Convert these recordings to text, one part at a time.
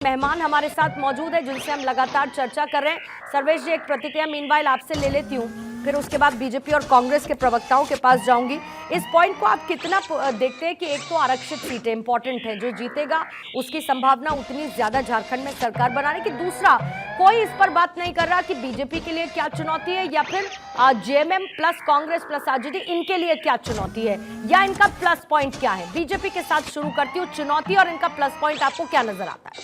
मेहमान हमारे साथ मौजूद है जिनसे हम लगातार चर्चा कर रहे हैं। सर्वेश जी, एक प्रतिक्रिया मीनवाइल आपसे ले लेती हूँ, फिर उसके बाद बीजेपी और कांग्रेस के प्रवक्ताओं के पास जाऊंगी। इस पॉइंट को आप कितना देखते हैं कि एक तो आरक्षित सीटें इंपॉर्टेंट है, जो जीतेगा उसकी संभावना उतनी ज्यादा झारखंड में सरकार बनाने की। दूसरा, कोई इस पर बात नहीं कर रहा कि बीजेपी के लिए क्या चुनौती है, या फिर JMM plus Congress plus RJD इनके लिए क्या चुनौती है, या इनका प्लस पॉइंट क्या है। बीजेपी के साथ शुरू करती हूँ, चुनौती और इनका प्लस पॉइंट आपको क्या नजर आता है?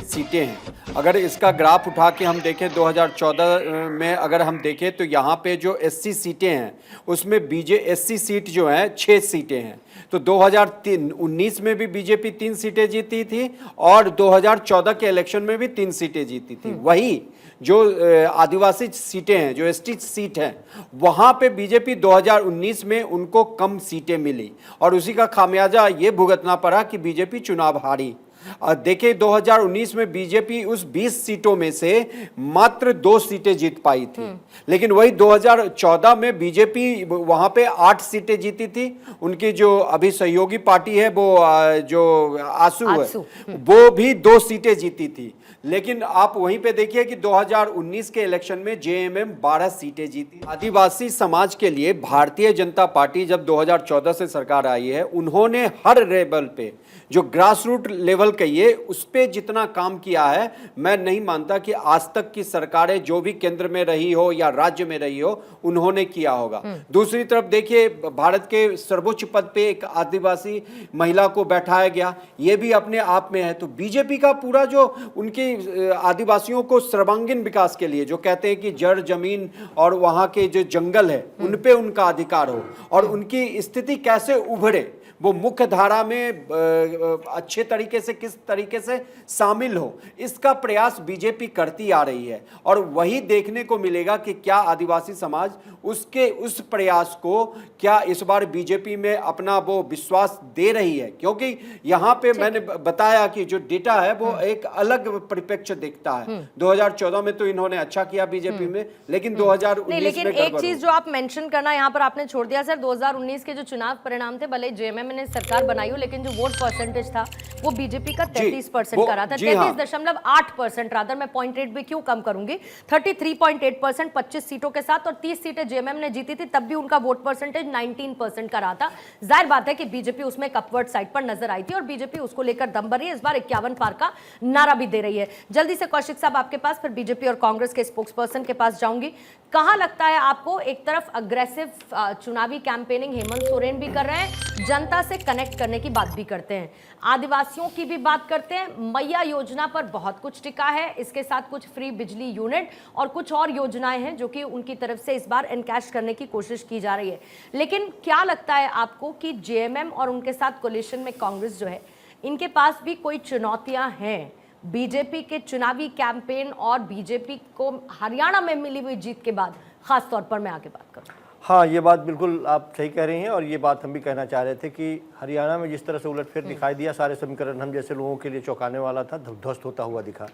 सीटें हैं। अगर इसका ग्राफ उठा के हम देखें 2014 में, अगर हम देखें तो यहाँ पे जो एससी सीटें हैं उसमें एससी सीट जो है 6 सीटें हैं। तो 2019 में भी बीजेपी 3 सीटें जीती थी और 2014 के इलेक्शन में भी 3 सीटें जीती थी। वही जो आदिवासी सीटें हैं, जो एसटी सीट हैं, वहाँ पे बीजेपी 2019 में उनको कम सीटें मिली और उसी का खामियाजा ये भुगतना पड़ा कि बीजेपी चुनाव हारी। देखिए 2019 में बीजेपी उस 20 सीटों में से मात्र 2 सीटें जीत पाई थी, लेकिन वही 2014 में बीजेपी वहां पे 8 सीटें जीती थी। उनकी जो अभी सहयोगी पार्टी है वो जो आसू है, वो भी 2 सीटें जीती थी। लेकिन आप वहीं पे देखिए कि 2019 के इलेक्शन में जेएमएम 12 सीटें जीती। आदिवासी समाज के लिए भारतीय जनता पार्टी जब 2014 से सरकार आई है, उन्होंने हर लेवल पे, जो ग्रास रूट लेवल कहिए, उस पे जितना काम किया है, मैं नहीं मानता कि आज तक की सरकारें जो भी केंद्र में रही हो या राज्य में रही हो उन्होंने किया होगा। दूसरी तरफ देखिए, भारत के सर्वोच्च पद पे एक आदिवासी महिला को बैठाया गया, ये भी अपने आप में है। तो बीजेपी का पूरा जो उनकी आदिवासियों को सर्वांगीण विकास के लिए, जो कहते हैं कि जड़ जमीन और वहां के जो जंगल है उन पे उनका अधिकार हो और उनकी स्थिति कैसे उभरे, वो मुख्य धारा में अच्छे तरीके से किस तरीके से शामिल हो, इसका प्रयास बीजेपी करती आ रही है। और वही देखने को मिलेगा कि क्या आदिवासी समाज उस प्रयास को क्या इस बार बीजेपी में अपना वो विश्वास दे रही है। क्योंकि यहाँ पे मैंने बताया कि जो डेटा है वो एक अलग परिप्रेक्ष्य दिखता है। 2014 में तो इन्होंने अच्छा किया बीजेपी में, लेकिन 2019 लेकिन एक चीज जो आप मेंशन करना यहाँ पर आपने छोड़ दिया सर, 2019 के जो चुनाव परिणाम थे, भले जेएमएम ने सरकार बनाई हो, लेकिन जो वोट परसेंटेज था वो बीजेपी का 33% का रहा था। 33.8% रादर, मैं 0.8 भी क्यों कम करूंगी, 33.8% 25 सीटों के साथ, और 30 सीटें जेएमएम ने जीती थी, तब भी उनका वोट परसेंटेज 19% का रहा था। जाहिर बात है कि बीजेपी उसमें एक अपवर्ड साइड पर नजर आई थी और बीजेपी उसको लेकर दम भर रही है। इस बार 51 पार का नारा भी दे रही है। जल्दी से कौशिक साहब आपके पास, फिर बीजेपी और कांग्रेस के स्पोक्स पर्सन के पास जाऊंगी। कहां लगता है आपको, एक तरफ अग्रेसिव चुनावी कैंपेनिंग हेमंत सोरेन भी कर रहे हैं, जनता से कनेक्ट करने की बात भी करते हैं, आदिवासियों की भी बात करते हैं, मैया योजना पर बहुत कुछ टिका है, इसके साथ कुछ फ्री बिजली यूनिट और कुछ और योजनाएं हैं जो कि उनकी तरफ से इस बार एनकैश करने की कोशिश की जा रही है। लेकिन क्या लगता है आपको कि जेएमएम और उनके साथ कोलिशन में कांग्रेस जो है, इनके पास भी कोई चुनौतियां हैं बीजेपी के चुनावी कैंपेन और बीजेपी को हरियाणा में मिली हुई जीत के बाद? खास तौर पर मैं आगे बात करूं। हाँ, ये बात बिल्कुल आप सही कह रही हैं और ये बात हम भी कहना चाह रहे थे कि हरियाणा में जिस तरह से उलटफेर दिखाई दिया, सारे समीकरण हम जैसे लोगों के लिए चौंकाने वाला था, ध्वस्त होता हुआ दिखा।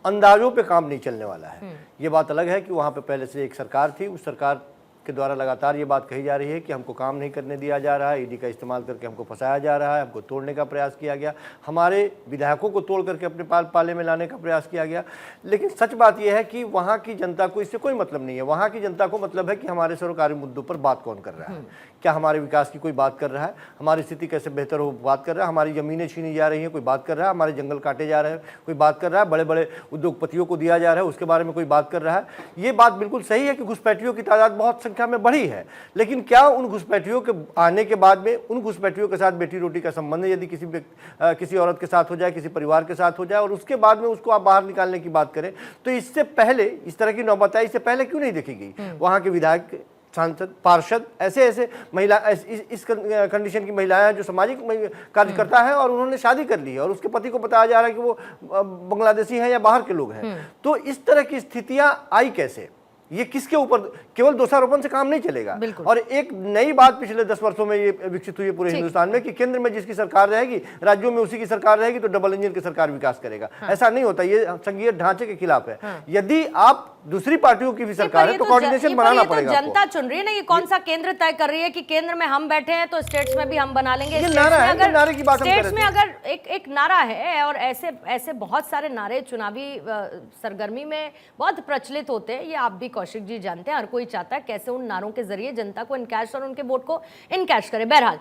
अंदाजों पे काम नहीं चलने वाला है। ये बात अलग है कि वहाँ पे पहले से एक सरकार थी, उस सरकार के द्वारा लगातार ये बात कही जा रही है कि हमको काम नहीं करने दिया जा रहा है, ईडी का इस्तेमाल करके हमको फंसाया जा रहा है, हमको तोड़ने का प्रयास किया गया, हमारे विधायकों को तोड़ करके अपने पाले में लाने का प्रयास किया गया। लेकिन सच बात यह है कि वहाँ की जनता को इससे कोई मतलब नहीं है। वहाँ की जनता को मतलब है कि हमारे सरकारी मुद्दों पर बात कौन कर रहा है, क्या हमारे विकास की कोई बात कर रहा है, हमारी स्थिति कैसे बेहतर हो बात कर रहा है, हमारी ज़मीनें छीनी जा रही हैं कोई बात कर रहा है, हमारे जंगल काटे जा रहे हैं कोई बात कर रहा है, बड़े बड़े उद्योगपतियों को दिया जा रहा है उसके बारे में कोई बात कर रहा है। ये बात बिल्कुल सही है कि घुसपैठियों की तादाद बहुत संख्या में बढ़ी है, लेकिन क्या उन घुसपैठियों के आने के बाद में उन घुसपैठियों के साथ बेटी रोटी का संबंध यदि किसी औरत के साथ हो जाए, किसी परिवार के साथ हो जाए और उसके बाद में उसको आप बाहर निकालने की बात करें, तो इससे पहले इस तरह की नौबत आई, इससे पहले क्यों नहीं देखी गई? वहां के विधायक, सांसद, पार्षद, ऐसे महिला, इस कंडीशन की महिलाएं जो सामाजिक कार्यकर्ता है और उन्होंने शादी कर ली है और उसके पति को बताया जा रहा है कि वो बांग्लादेशी हैं या बाहर के लोग हैं। तो इस तरह की स्थितियां आई कैसे? ये किसके ऊपर, केवल दोषारोपण से काम नहीं चलेगा। बिल्कुल। और एक नई बात पिछले 10 वर्षों में ये विकसित हुई है पूरे हिंदुस्तान में कि केंद्र में जिसकी सरकार रहेगी, राज्यों में उसी की सरकार रहेगी, तो डबल इंजन की सरकार विकास करेगा। ऐसा नहीं होता, ये संघीय ढांचे के खिलाफ है। यदि आप दूसरी पार्टियों की भी सरकार है तो कोऑर्डिनेशन बनाना पड़ेगा। जनता चुन रही है ना, ये कौन सा केंद्र तय कर रही है कि केंद्र में हम बैठे हैं तो स्टेट्स में भी हम बना लेंगे। ये नारा है, ये नारे की बात हम कर रहे थे। स्टेट्स में अगर एक नारा है, और ऐसे बहुत सारे नारे चुनावी सरगर्मी में बहुत प्रचलित होते हैं, ये आप भी कौशिक जी जानते हैं। हर कोई चाहता है कैसे उन नारों के जरिए जनता को इनकैश और उनके वोट को इनकैश करे। बहरहाल